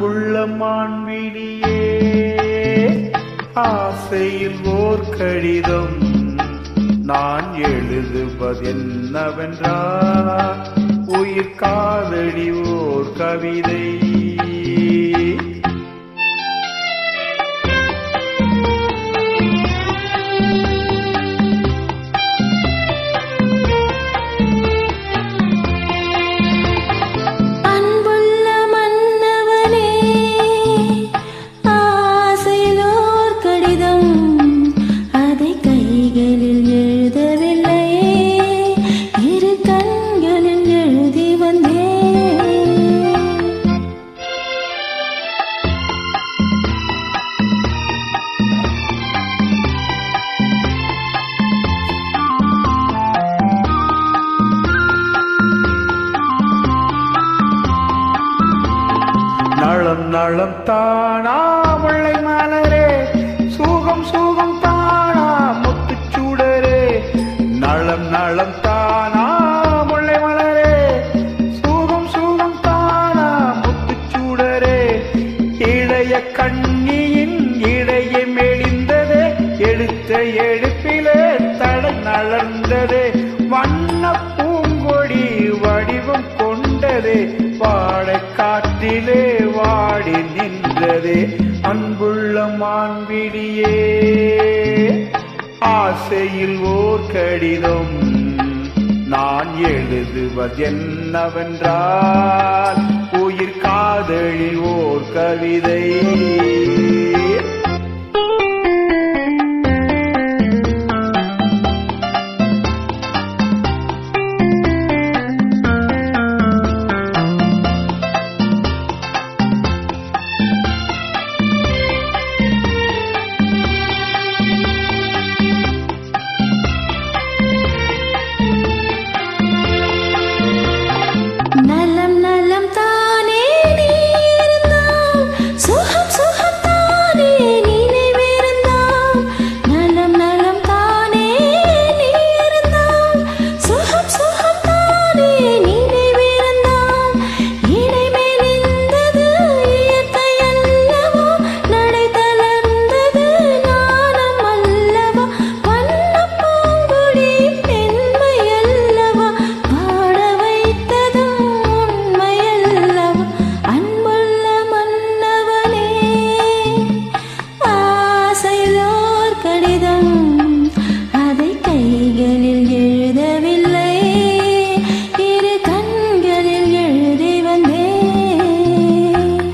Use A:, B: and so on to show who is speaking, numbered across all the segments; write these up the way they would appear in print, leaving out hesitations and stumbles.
A: அன்புள்ள மான்விழியே, ஆசையில் ஓர் கடிதம் நான் எழுதுவதென்னவென்றால், உயிர் காதலி ஓர் கவிதை. நலம் நலம் தானா முல்லை மலரே, சுகம் சுகம் தானா முத்துச்சூடரே. நலம் நலம் தானா முல்லை மலரே, சுகம் சுகம் தானா முத்துச்சூடரே. இளைய கண்ணியின் இடையே மெலிந்ததே, எடுத்த எடுப்பிலே தடை நலர்ந்ததே. வண்ண பூங்கொடி வடிவம் கொண்டதே, வாடை காற்றிலே வாடி நின்றதே. அன்புள்ள மான்விழியே, ஆசையில் ஓர் கடிதம் நான் எழுதுவதென்னவென்றால், உயிர் காதலி ஓர் கவிதை.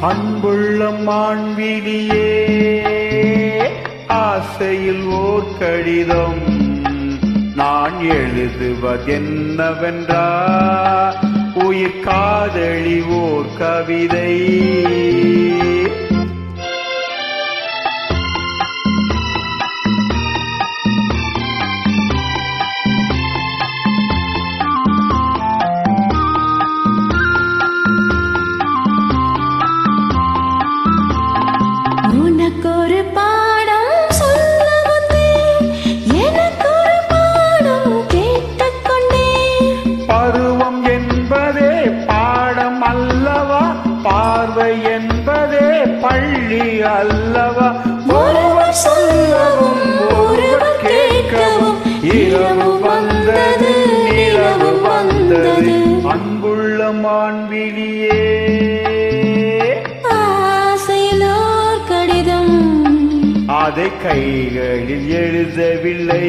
A: அன்புள்ள மான்விழியே, ஆசையில் ஓர் கடிதம் நான் எழுதுவதென்னவென்றால், உயிர் காதலி ஓர் கவிதை. பார்வை என்பதே பள்ளி அல்லவா, ஒருவர் சொல்லவும் ஒருவர் கேட்கவும், இரவு வந்தது நிலவு வந்தது. அன்புள்ள மான்விழியே,
B: ஆசையில் ஓர் கடிதம்
A: அதை கைகளில் எழுதவில்லை.